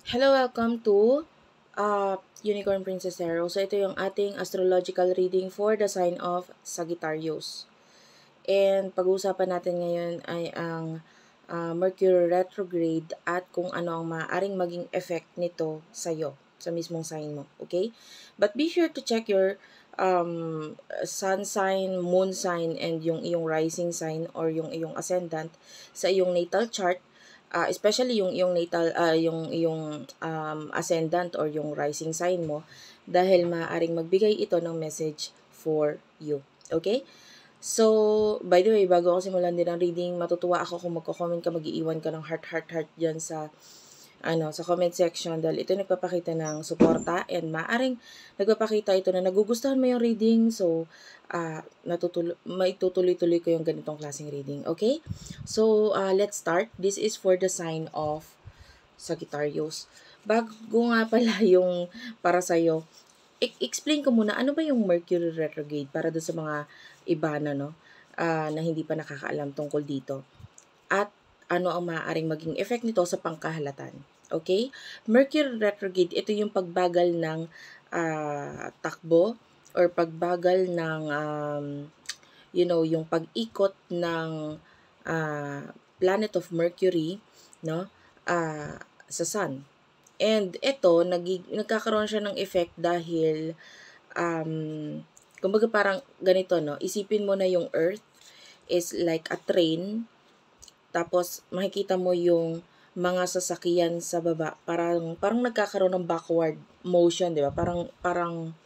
Hello, welcome to Unicorn Princess Arrow. So, ito yung ating astrological reading for the sign of Sagittarius. And pag-uusapan natin ngayon ay ang Mercury retrograde at kung ano ang maaaring maging effect nito sa'yo, sa mismong sign mo. Okay? But be sure to check your sun sign, moon sign, and yung iyong rising sign or yung iyong ascendant sa iyong natal chart, especially yung iyong natal yung iyong ascendant or yung rising sign mo, dahil maaaring magbigay ito ng message for you. Okay? So, by the way, bago ako simulan din ang reading, matutuwa ako kung magko-comment ka, mag-iiwan ka ng heart dyan sa comment section, dahil ito nagpapakita ng suporta and maaring nagpapakita ito na nagugustuhan mo yung reading. So, maitutuloy-tuloy ko yung ganitong klaseng reading. Okay? So, let's start. This is for the sign of Sagittarius. Bago nga pala yung para sa'yo, explain ko muna, ano ba yung Mercury retrograde para doon sa mga iba na hindi pa nakakaalam tungkol dito. At ano ang maaaring maging effect nito sa pangkahalatan. Okay? Mercury retrograde, ito yung pagbagal ng takbo or pagbagal ng yung pag-ikot ng planet of Mercury, no? Sa sun. And ito, nagkakaroon siya ng effect dahil kumbaga parang ganito, no? Isipin mo na yung Earth is like a train, tapos makikita mo yung mga sasakyan sa baba, parang nagkakaroon ng backward motion, 'di ba? Parang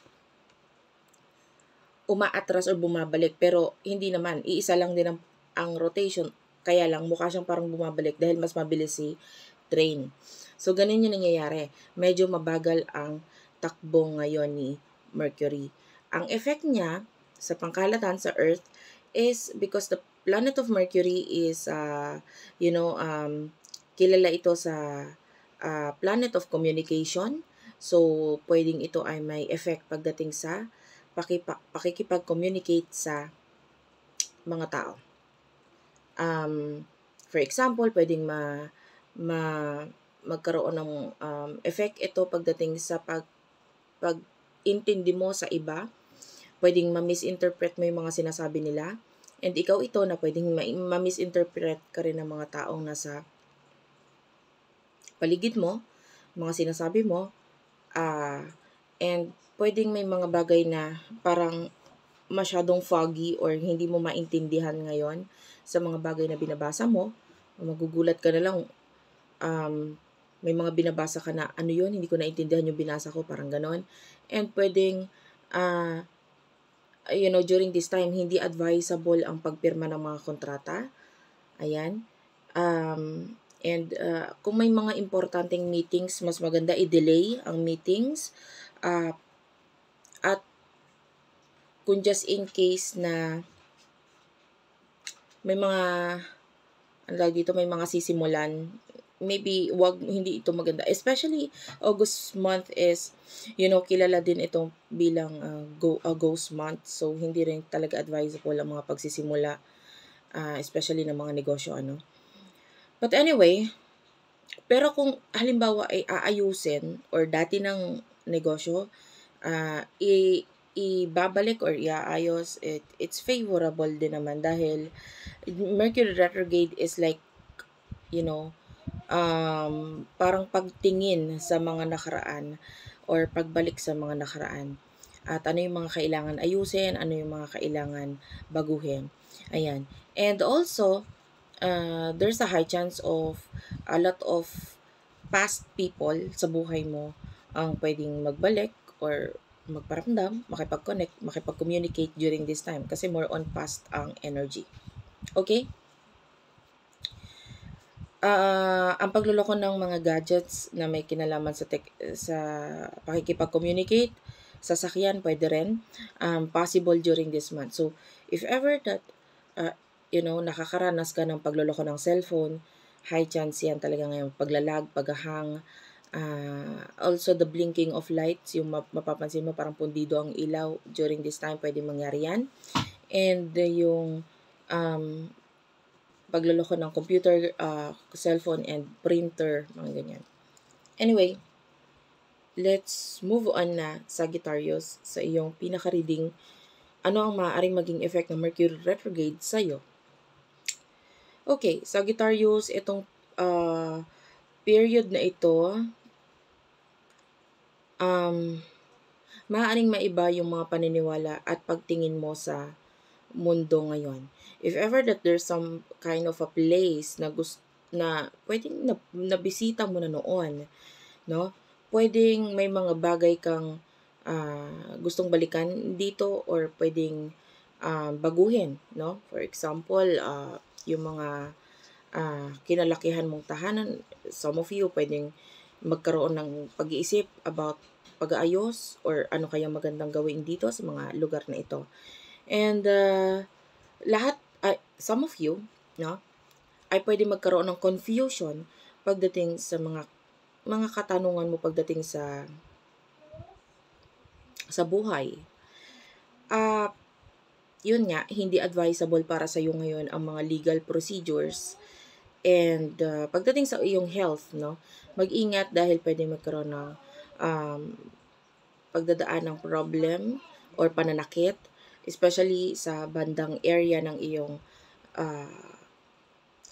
umaatras o bumabalik, pero hindi naman, iisa lang din ang rotation, kaya lang mukha siyang parang bumabalik dahil mas mabilis si train. So ganun yung nangyayari. Medyo mabagal ang takbo ngayon ni Mercury. Ang effect niya sa pangkalatan sa Earth is because the planet of Mercury is kilala ito sa planet of communication. So pwedeng ito ay may effect pagdating sa pakikipag-communicate sa mga tao. For example, pwedeng magkaroon ng effect ito pagdating sa pag-intindi mo sa iba. Pwedeng ma-misinterpret mo yung mga sinasabi nila. And ikaw ito na pwedeng ma-misinterpret ka rin ng mga taong nasa paligid mo, mga sinasabi mo. And pwedeng may mga bagay na parang masyadong foggy or hindi mo maintindihan ngayon sa mga bagay na binabasa mo. Magugulat ka na lang, may mga binabasa ka na, ano yun, hindi ko naintindihan yung binasa ko, parang ganon. And pwedeng, during this time, hindi advisable ang pagpirma ng mga kontrata. Ayan. Kung may mga importanteng meetings, mas maganda i-delay ang meetings. At kung just in case na may mga may mga sisimulan, maybe hindi ito maganda. Especially August month is, kilala din itong bilang ghost month. So hindi rin talaga advisable ang mga pagsisimula, especially ng mga negosyo, But anyway, pero kung halimbawa ay aayusin or dati ng negosyo, ibabalik or iaayos, it's favorable din naman dahil Mercury retrograde is like, parang pagtingin sa mga nakaraan or pagbalik sa mga nakaraan. At ano yung mga kailangan ayusin, ano yung mga kailangan baguhin. Ayan. And also, there's a high chance of a lot of past people sa buhay mo ang pwedeng magbalik or magparamdam, makipag-connect, makipag-communicate during this time kasi more on past ang energy. Okay? Ang pagluloko ng mga gadgets na may kinalaman sa pakikipag-communicate, sasakyan, pwede rin. Possible during this month. So, if ever that, nakakaranas ka ng pagluloko ng cellphone, high chance yan talaga ngayon. Paglalag, paghahang, also the blinking of lights, yung mapapansin mo parang pundido ang ilaw during this time, pwede mangyari yan. And yung pagluloko ng computer, cellphone, and printer, mga ganyan. Anyway, let's move on na, Sagittarius, sa iyong pinaka-reading. Ano ang maaaring maging effect ng Mercury retrograde sa'yo? Okay, Sagittarius, itong period na ito, maaaring maiba yung mga paniniwala at pagtingin mo sa mundo ngayon. If ever that there's some kind of a place na pwedeng nabisita mo na noon, no? Pwedeng may mga bagay kang gustong balikan dito, or pwedeng baguhin, no? For example, yung mga kinalakihan mong tahanan, some of you pwedeng magkaroon ng pag-iisip about pag-aayos or ano kaya magandang gawin dito sa mga lugar na ito. And some of you, no, ay pwede magkaroon ng confusion pagdating sa mga katanungan mo pagdating sa buhay. Yun nga, hindi advisable para sa iyo ngayon ang mga legal procedures. And pagdating sa iyong health, no, mag-ingat dahil pwede magkaroon ng pagdadaan ng problem or pananakit, especially sa bandang area ng iyong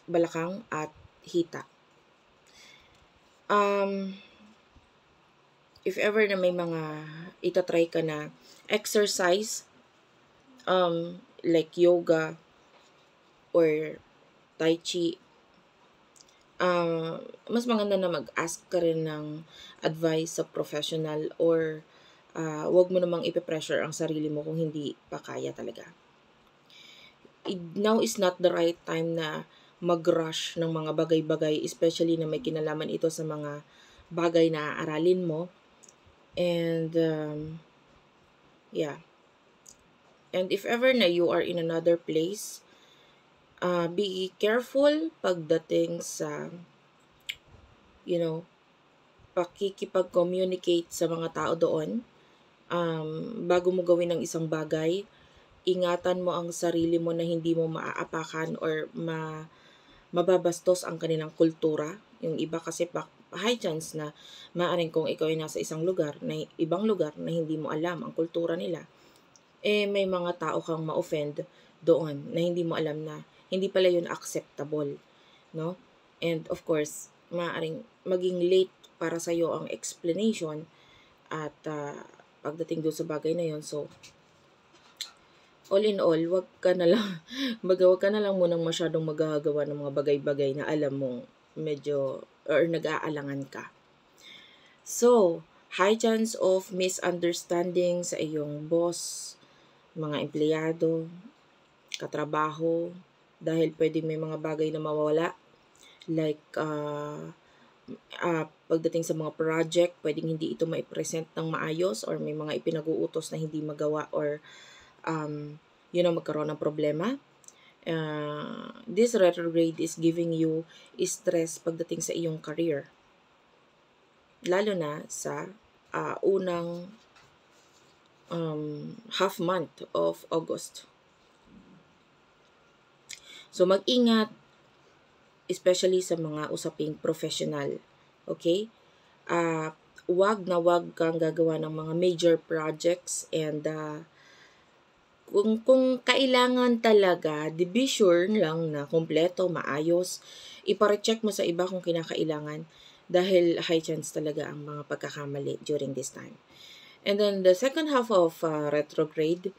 balakang at hita. If ever na may mga itatry ka na exercise, like yoga or tai chi, mas maganda na mag-ask ka rin ng advice sa professional, or wag mo namang ipe-pressure ang sarili mo kung hindi pa kaya talaga. Now is not the right time na mag-rush ng mga bagay-bagay, especially na may kinalaman ito sa mga bagay na aaralin mo. And yeah. And if ever na you are in another place, be careful pagdating sa, pakikipag-communicate sa mga tao doon. Bago mo gawin ang isang bagay, ingatan mo ang sarili mo na hindi mo maaapakan or mababastos ang kanilang kultura. Yung iba kasi high chance na maaaring kung ikaw ay nasa ibang lugar na hindi mo alam ang kultura nila, may mga tao kang ma-offend doon na hindi mo alam na hindi pala yun acceptable, no? And of course, maaaring maging late para sa iyo ang explanation at pagdating doon sa bagay na yun. So, all in all, wag ka na lang munang masyadong magagawa ng mga bagay-bagay na alam mong medyo or nag-aalangan ka. So, high chance of misunderstanding sa iyong boss, mga empleyado, katrabaho, dahil pwede may mga bagay na mawala. Like, pagdating sa mga project, pwedeng hindi ito maipresent ng maayos, or may mga ipinag-uutos na hindi magawa, or magkaroon ng problema. This retrograde is giving you stress pagdating sa iyong career. Lalo na sa unang half month of August. So, mag-ingat, especially sa mga usaping professional. Okay? Wag kang gagawa ng mga major projects, and kung kailangan talaga, be sure lang na kompleto, maayos. Iparecheck mo sa iba kung kinakailangan, dahil high chance talaga ang mga pagkakamali during this time. And then the second half of retrograde,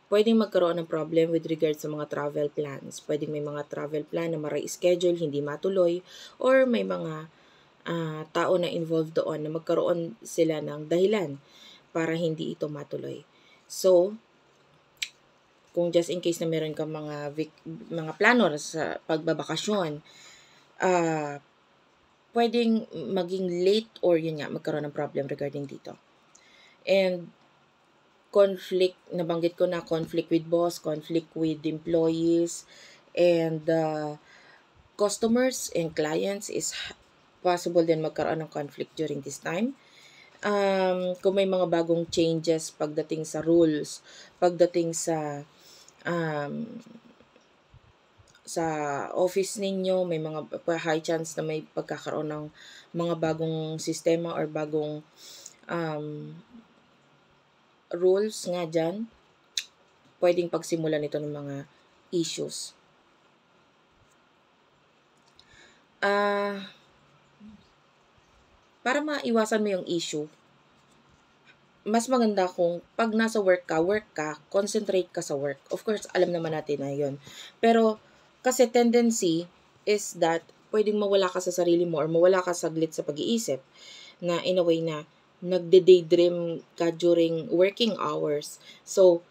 pwedeng magkaroon ng problem with regard sa mga travel plans. Pwedeng may mga travel plan na ma-reschedule, hindi matuloy, or may mga tao na involved doon na magkaroon sila ng dahilan para hindi ito matuloy. So, kung just in case na meron kang mga plano sa pagbabakasyon, pwedeng maging late, or yun nga, magkaroon ng problem regarding dito. And conflict, nabanggit ko na, conflict with boss, conflict with employees, and customers and clients is possible din magkaroon ng conflict during this time. Kung may mga bagong changes pagdating sa rules, pagdating sa sa office ninyo, may mga high chance na may pagkakaroon ng mga bagong sistema or bagong rules nga dyan. Pwedeng pagsimulan nito ng mga issues. Para maiwasan mo yung issue, mas maganda kung pag nasa work ka, concentrate ka sa work. Of course, alam naman natin na yun. Pero, kasi tendency is that pwedeng mawala ka sa sarili mo or mawala ka saglit sa pag-iisip na in a way na nagde-daydream ka during working hours. So,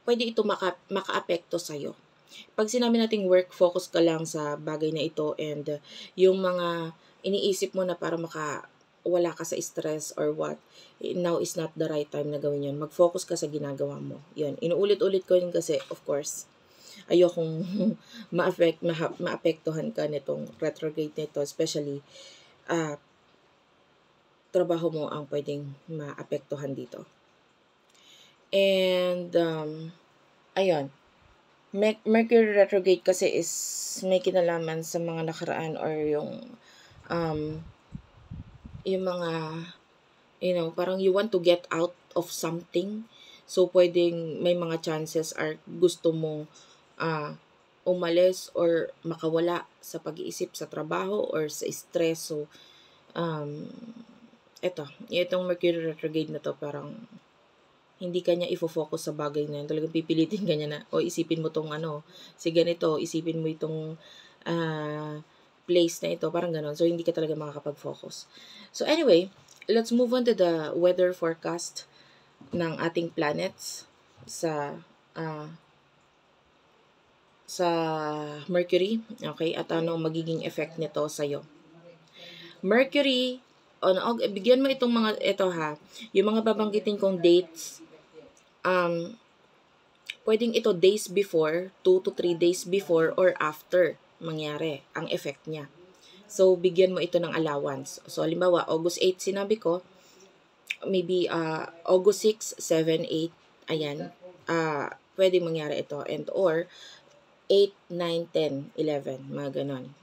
pwede ito maka-apekto sa'yo. Pag sinabi nating work, focus ka lang sa bagay na ito and yung mga iniisip mo na para wala ka sa stress or what, now is not the right time na gawin yun. Mag-focus ka sa ginagawa mo. Yun. Inuulit-ulit ko yun kasi, of course, ayokong maapektuhan ka nitong retrograde nito, especially trabaho mo ang pwedeng maapektuhan dito. And, ayun. Mercury retrograde kasi is may kinalaman sa mga nakaraan or yung mga, parang you want to get out of something. So, pwedeng may mga chances are gusto mong umalis or makawala sa pag-iisip sa trabaho or sa stress. So, itong Mercury retrograde na to parang hindi kanya ifo-focus sa bagay na yun. Talagang pipilitin kanya na, isipin mo tong si ganito, isipin mo itong place na ito, parang ganon. So, hindi ka talaga makakapag-focus. So, anyway, let's move on to the weather forecast ng ating planets sa Mercury. Okay? At ano magiging effect nito sa'yo. Mercury, bigyan mo itong mga, yung mga babanggitin kong dates, pwedeng ito days before, 2 to 3 days before or after mangyari ang effect niya. So, bigyan mo ito ng allowance. So, halimbawa, August 8 sinabi ko, maybe August 6, 7, 8, ayan, pwedeng mangyari ito. And or 8, 9, 10, 11, mga ganon.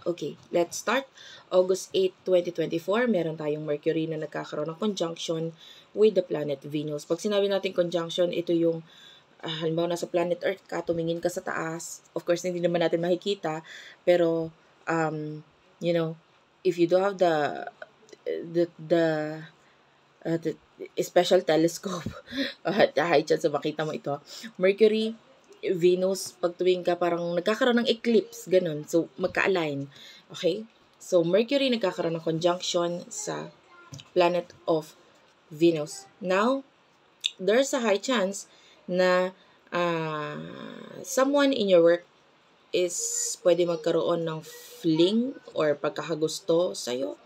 Okay, let's start. August 8, 2024, meron tayong Mercury na nagkakaroon ng conjunction with the planet Venus. Pag sinabi natin conjunction, ito yung halimbawa nasa planet Earth ka, tumingin ka sa taas. Of course, hindi naman natin makikita, pero if you do have the special telescope, high chance sa makita mo ito. Mercury, Venus, pag tuwing ka parang nagkakaroon ng eclipse, ganun. So, magka-align. Okay? So, Mercury nagkakaroon ng conjunction sa planet of Venus. Now, there's a high chance na someone in your work is pwede magkaroon ng fling or pagkakagusto sa'yo.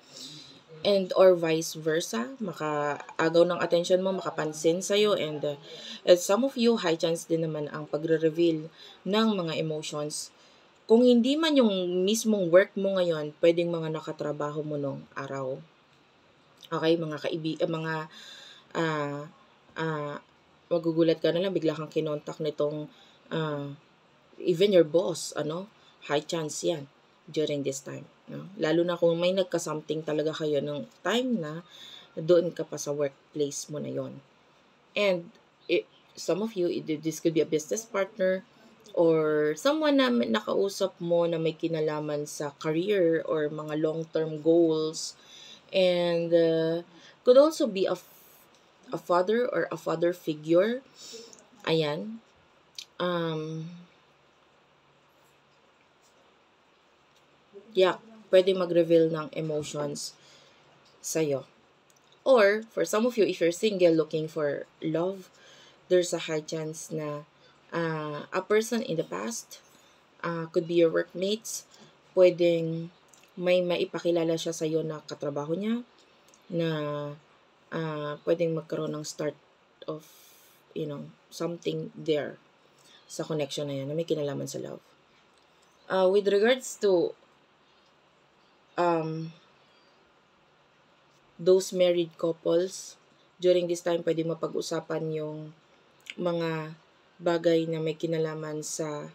And or vice versa, makaagaw ng attention mo, makapansin sa'yo, and some of you, high chance din naman ang pagre-reveal ng mga emotions. Kung hindi man yung mismong work mo ngayon, pwedeng mga nakatrabaho mo nung araw. Okay, magugulat ka na lang, bigla kang kinontak nitong even your boss, high chance yan during this time. No? Lalo na kung may nagka-something talaga kayo ng time na doon ka pa sa workplace mo na yon. And some of you, this could be a business partner or someone na nakausap mo na may kinalaman sa career or mga long-term goals. And could also be a father or a father figure. Ayan. Pwede mag-reveal ng emotions sa'yo. Or, for some of you, if you're single looking for love, there's a high chance na a person in the past, could be your workmates, pwedeng may maipakilala siya sa'yo na katrabaho niya, na pwedeng magkaroon ng start of, something there sa connection na yan, na may kinalaman sa love. With regards to those married couples, during this time, pwede mapag-usapan yung mga bagay na may kinalaman sa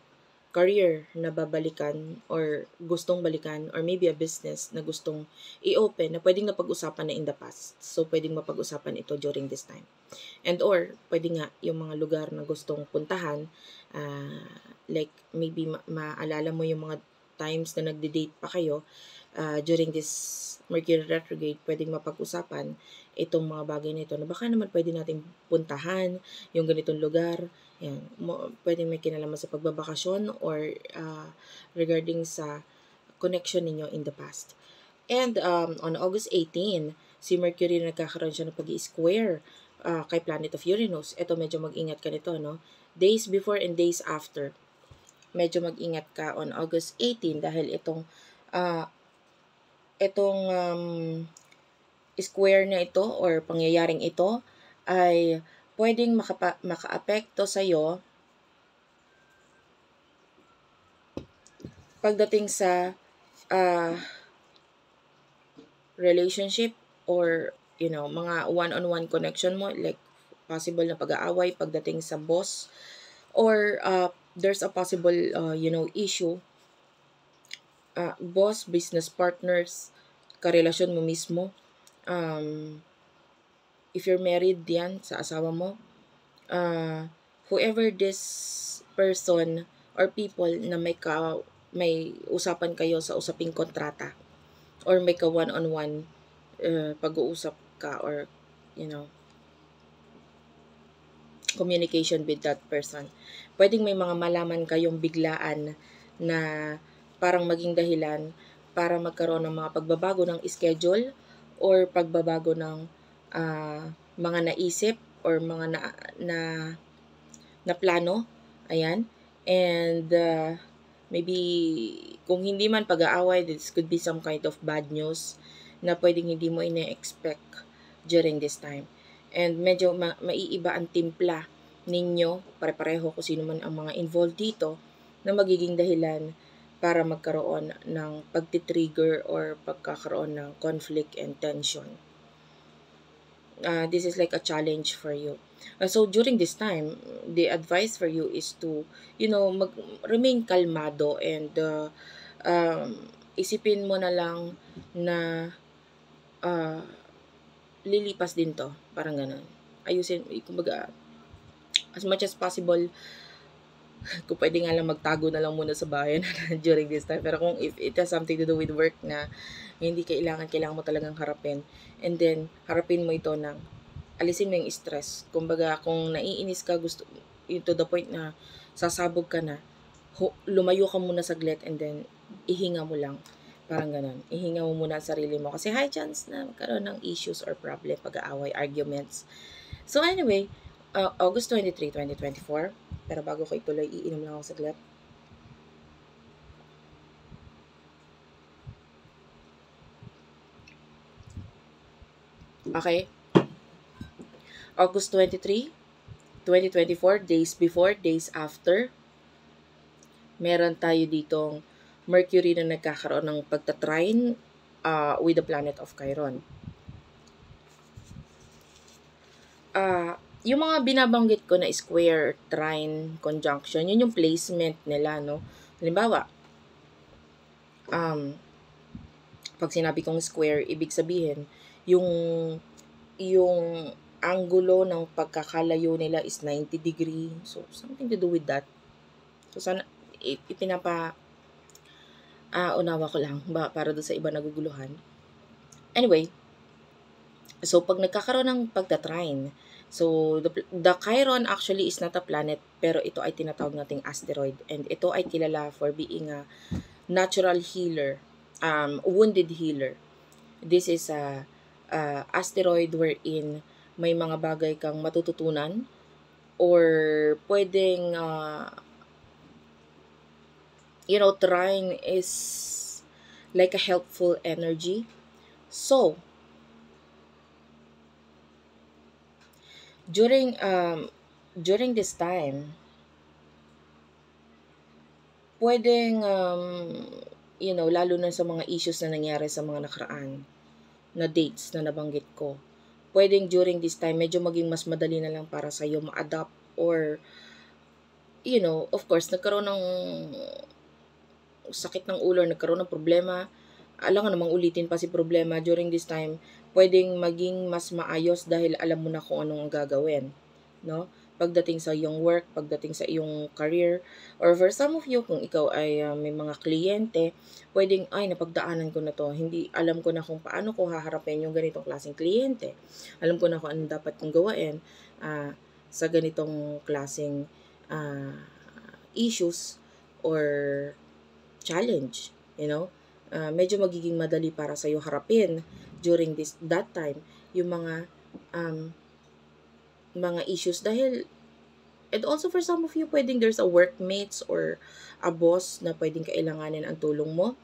career na babalikan or gustong balikan or maybe a business na gustong i-open na pwedeng napag-usapan na in the past. So, pwedeng mapag-usapan ito during this time. And or, pwede nga yung mga lugar na gustong puntahan, like maybe maalala mo yung mga times na nagde-date pa kayo during this Mercury retrograde, pwedeng mapag-usapan itong mga bagay na ito na baka naman pwede nating puntahan yung ganitong lugar. Yan, pwedeng may kinalaman sa pagbabakasyon or regarding sa connection ninyo in the past. And on August 18, si Mercury nagkakaroon siya ng pag-i-square kay planet of Uranus. Ito medyo mag-ingat ka nito, no? Days before and days after. Medyo mag-ingat ka on August 18 dahil itong square na ito or pangyayaring ito ay pwedeng maka-apekto sa'yo pagdating sa relationship or mga one-on-one connection mo, like possible na pag-aaway pagdating sa boss or there's a possible issue boss, business partners, karelasyon mo mismo. If you're married yan sa asawa mo, whoever this person or people na may usapan kayo sa usaping kontrata or may ka one-on-one pag-uusap ka or communication with that person. Pwedeng may mga malaman kayong biglaan na parang maging dahilan para magkaroon ng mga pagbabago ng schedule or pagbabago ng mga naisip or mga na plano. Ayan. And maybe kung hindi man pag-aaway, this could be some kind of bad news na pwedeng hindi mo ina-expect during this time. And medyo maiiba ang timpla ninyo, pare-pareho kung sino man ang mga involved dito, na magiging dahilan para magkaroon ng pagtitrigger or pagkakaroon ng conflict and tension. This is like a challenge for you. So during this time, the advice for you is to, remain kalmado and isipin mo na lang na lilipas din to. Parang ganun. Ayusin, kumbaga, as much as possible, kung pwede nga lang magtago na lang muna sa bayan during this time. Pero kung if it has something to do with work na hindi kailangan mo talagang harapin. And then, harapin mo ito ng alisin mo yung stress. Kumbaga, kung naiinis ka, gusto, to the point na sasabog ka na, lumayo ka muna saglit and then, ihinga mo lang. Parang ganun. Ihinga mo muna ang sarili mo. Kasi high chance na magkaroon ng issues or problem, pag-aaway, arguments. So anyway, August 23, 2024. Pero bago ko ituloy, iinom lang ako saglit. Okay. August 23, 2024, days before, days after. Meron tayo ditong Mercury na nagkakaroon ng pagtatrine with the planet of Chiron. Yung mga binabanggit ko na square, trine, conjunction, yun yung placement nila, no? Halimbawa, pag sinabi kong square, ibig sabihin, yung angulo ng pagkakalayo nila is 90 degree. So, something to do with that. So, sana, unawa ko lang para doon sa iba naguguluhan. Anyway, so pag nagkakaroon ng pagtatrine, so the Chiron actually is not a planet, pero ito ay tinatawag nating asteroid, and ito ay kilala for being a natural healer, wounded healer. This is a asteroid wherein may mga bagay kang matututunan or pwedeng trine is like a helpful energy. So during this time, pwedeng lalo na sa mga issues na nangyari sa mga nakaraan na dates na nabanggit ko, pwedeng during this time medyo maging mas madali na lang para sa iyo ma-adapt or of course, nagkaroon ng sakit ng ulo, nagkaroon ng problema, alam nga namang ulitin pa si problema during this time, pwedeng maging mas maayos dahil alam mo na kung anong gagawin, no? Pagdating sa iyong work, pagdating sa iyong career, or for some of you, kung ikaw ay may mga kliyente, pwedeng, ay, napagdaanan ko na to, hindi, alam ko na kung paano ko haharapin yung ganitong klaseng kliyente. Alam ko na kung anong dapat kong gawain sa ganitong klaseng issues or challenge, medyo magiging madali para sa iyo harapin during that time yung mga issues dahil, and also for some of you, pwedeng there's a workmates or a boss na pwedeng kailanganin ang tulong mo,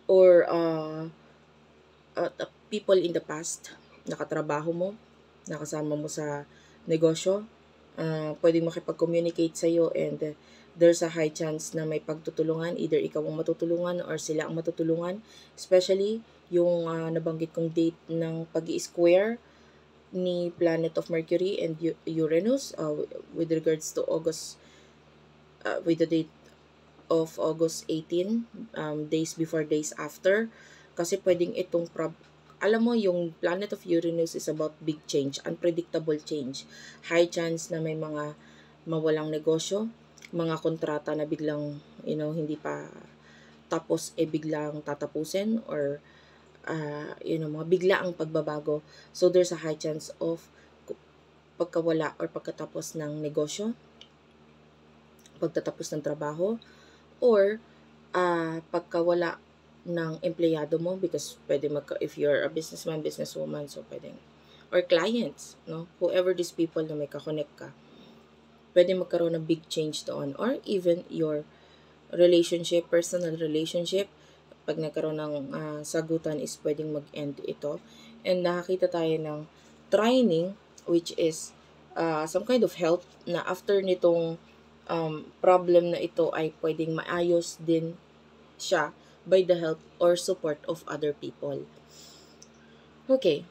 or people in the past, nakatrabaho mo, nakasama mo sa negosyo, pwedeng makipag-communicate sa iyo, and there's a high chance na may pagtutulungan, either ikaw ang matutulungan or sila ang matutulungan, especially yung nabanggit kong date ng pag-i-square ni planet of Mercury and Uranus with regards to August, with the date of August 18, days before, days after, kasi pwedeng itong alam mo, yung planet of Uranus is about big change, unpredictable change, high chance na may mga mawalang negosyo, mga kontrata na biglang, hindi pa tapos biglang tatapusin, or mga biglaang pagbabago. So there's a high chance of pagkawala or pagkatapos ng negosyo, pagtatapos ng trabaho, or pagkawala ng empleyado mo, because pwede if you're a businessman, businesswoman, so pwedeng, or clients, no, whoever these people na may kakonect ka, pwede magkaroon ng big change doon, or even your relationship, personal relationship, pag nagkaroon ng sagutan is pwedeng mag-end ito. And nakakita tayo ng trining, which is some kind of help na after nitong problem na ito ay pwedeng maayos din siya by the help or support of other people. Okay.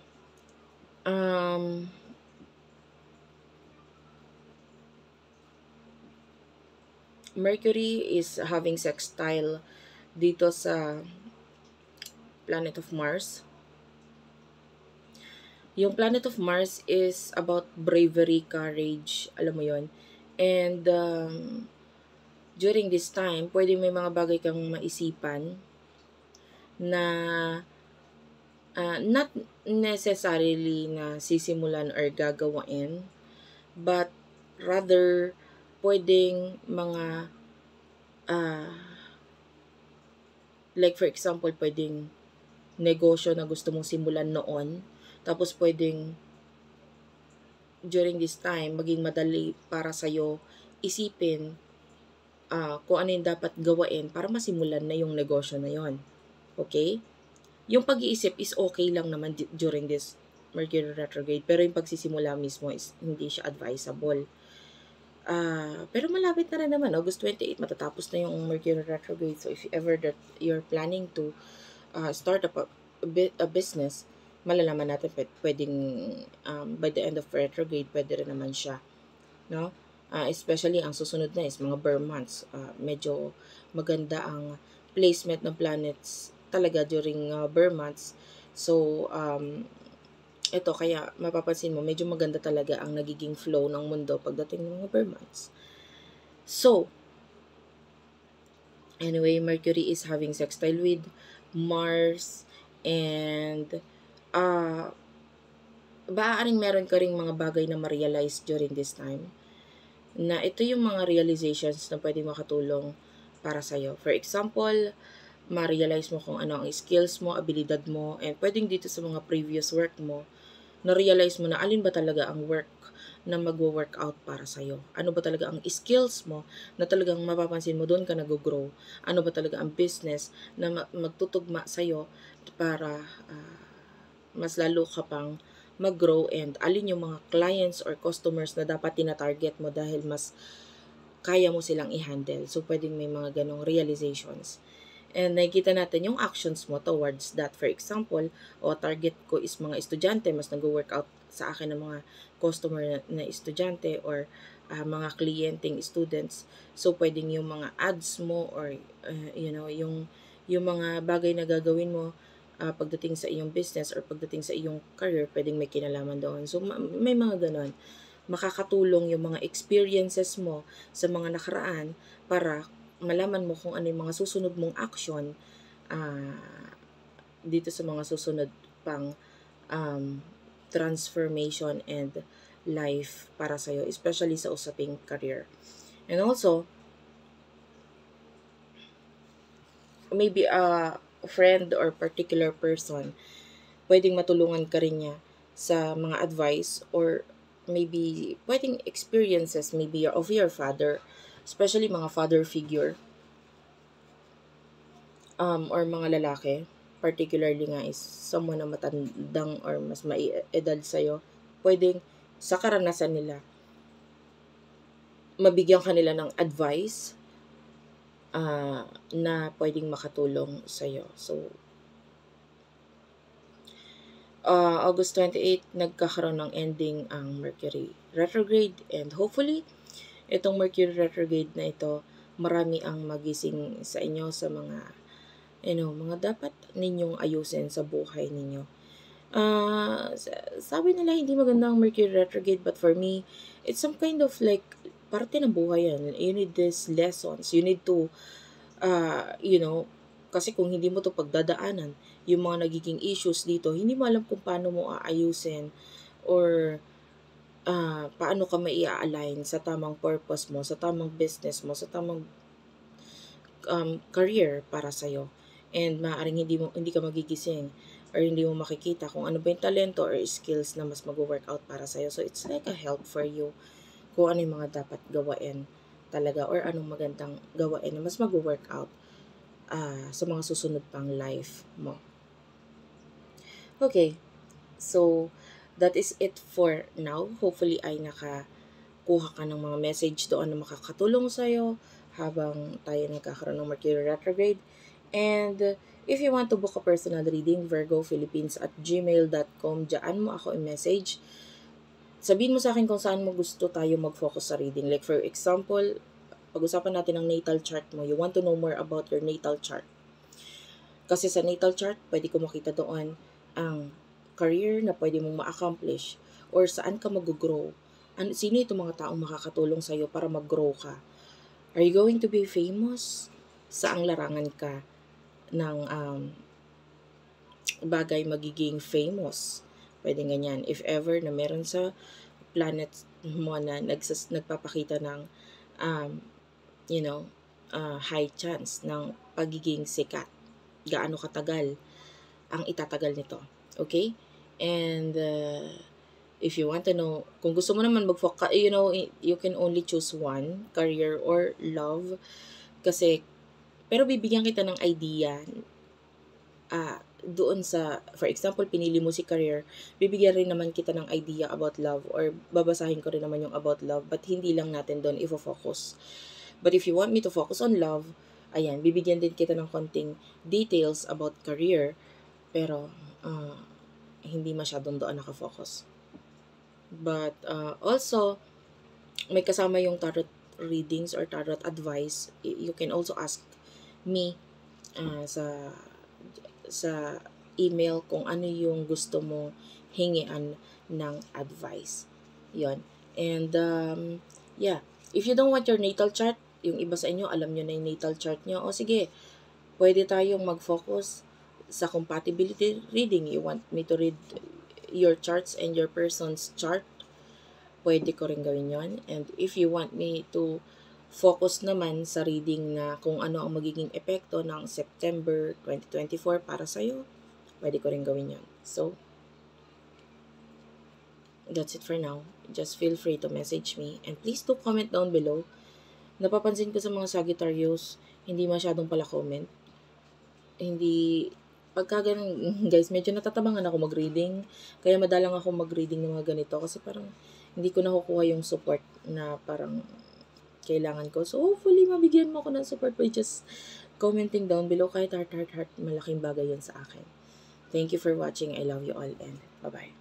Mercury is having sextile dito sa planet of Mars. Yung planet of Mars is about bravery, courage, alam mo yon. And during this time, pwede may mga bagay kang maisipan na not necessarily na sisimulan or gagawain, but rather pwedeng mga like for example, pwedeng negosyo na gusto mong simulan noon, tapos pwedeng during this time maging madali para sa'yo isipin kung ano yung dapat gawain para masimulan na yung negosyo na yon. Okay? Yung pag-iisip is okay lang naman during this Mercury retrograde, pero yung pagsisimula mismo is hindi siya advisable. Pero malapit na rin naman, August 28, matatapos na yung Mercury retrograde. So if ever that you're planning to start up a business, malalaman natin pwedeng by the end of retrograde, pwede rin naman siya. No? Especially ang susunod na is mga Burr months. Medyo maganda ang placement ng planets talaga during Burr months. So, ito, kaya mapapansin mo, medyo maganda talaga ang nagiging flow ng mundo pagdating ng mga Burr months. So, anyway, Mercury is having sextile with Mars, and maaaring meron ka ring mga bagay na ma-realize during this time, na ito yung mga realizations na pwede makatulong para sa'yo. For example, ma-realize mo kung ano ang skills mo, abilidad mo, and pwedeng dito sa mga previous work mo, na-realize mo na alin ba talaga ang work na magwo-workout para sa'yo. Ano ba talaga ang skills mo na talagang mapapansin mo doon ka nag-grow. Ano ba talaga ang business na magtutugma sa'yo para mas lalo ka pang mag-grow, and alin yung mga clients or customers na dapat tina-target mo dahil mas kaya mo silang i-handle. So, pwedeng may mga ganong realizations. And nakikita natin yung actions mo towards that. For example, target ko is mga estudyante, mas nag-workout sa akin ng mga customer na estudyante, or mga clienting students. So, pwedeng yung mga ads mo or, yung mga bagay na gagawin mo pagdating sa iyong business or pagdating sa iyong career, pwedeng may kinalaman doon. So, may mga ganon. Makakatulong yung mga experiences mo sa mga nakaraan para malaman mo kung ano yung mga susunod mong action dito sa mga susunod pang transformation and life para sa'yo, especially sa usaping career. And also, maybe a friend or particular person, pwedeng matulungan ka rin niya sa mga advice or maybe pwedeng experiences maybe of your father, especially mga father figure or mga lalaki, particularly nga is someone na matandang or mas mai-edad sa'yo, pwedeng sa karanasan nila, mabigyan kanila ng advice na pwedeng makatulong sa'yo. So, August 28, nagkakaroon ng ending ang Mercury retrograde and hopefully, itong Mercury retrograde na ito, marami ang magising sa inyo sa mga mga dapat ninyong ayusin sa buhay ninyo. Sabi nila hindi maganda ang Mercury retrograde, but for me, it's some kind of like parte ng buhay yan. You need these lessons. You need to, kasi kung hindi mo to pagdadaanan, yung mga nagiging issues dito, hindi mo alam kung paano mo aayusin or paano ka mai-align sa tamang purpose mo, sa tamang business mo, sa tamang career para sa'yo. And maaaring hindi ka magigising or hindi mo makikita kung ano ba yung talento or skills na mas mag-workout para sa'yo. So, it's like a help for you kung ano yung mga dapat gawain talaga or anong magandang gawain na mas mag-workout sa mga susunod pang life mo. Okay, so that is it for now. Hopefully ay nakakuha ka ng mga message doon na makakatulong sa'yo habang tayo nagkakaroon ng Mercury retrograde. And if you want to book a personal reading, virgophilippines@gmail.com, dyan mo ako i-message. Sabihin mo sa akin kung saan mo gusto tayo mag-focus sa reading. Like for example, pag-usapan natin ang natal chart mo. You want to know more about your natal chart. Kasi sa natal chart, pwede ko makita doon ang career na pwede mong ma-accomplish or saan ka mag-grow. Sino itong mga taong makakatulong sa'yo para mag-grow ka? Are you going to be famous? Saang larangan ka ng bagay magiging famous? Pwede ganyan. If ever na meron sa planet mo na nagpapakita ng high chance ng pagiging sikat. Gaano katagal ang itatagal nito. Okay? And if you want to know, kung gusto mo naman mag-focus, you can only choose one, career or love. Kasi, pero bibigyan kita ng idea doon sa, for example, pinili mo si career, bibigyan rin naman kita ng idea about love or babasahin ko rin naman yung about love, but hindi lang natin doon ifo-focus. But if you want me to focus on love, ayan, bibigyan din kita ng konting details about career, pero hindi masyadong doon nakafocus. But also, may kasama yung tarot readings or tarot advice. You can also ask me sa email kung ano yung gusto mo hingian ng advice. Yon. And if you don't want your natal chart, yung iba sa inyo alam nyo na yung natal chart nyo, o sige, pwede tayong mag-focus sa compatibility reading. You want me to read your charts and your person's chart, pwede ko rin gawin yon. And if you want me to focus naman sa reading na kung ano ang magiging epekto ng September 2024 para sa'yo, pwede ko rin gawin yon. So, that's it for now. Just feel free to message me. And please do comment down below. Napapansin ko sa mga Sagittarius, hindi masyadong pala comment. Hindi, pagka ganun, guys, medyo natatabangan ako mag-reading. Kaya madalang ako mag-reading ng mga ganito. Kasi parang, hindi ko nakukuha yung support na parang kailangan ko. So, hopefully, mabigyan mo ako ng support by just commenting down below. Kahit heart, malaking bagay yan sa akin. Thank you for watching. I love you all and bye-bye.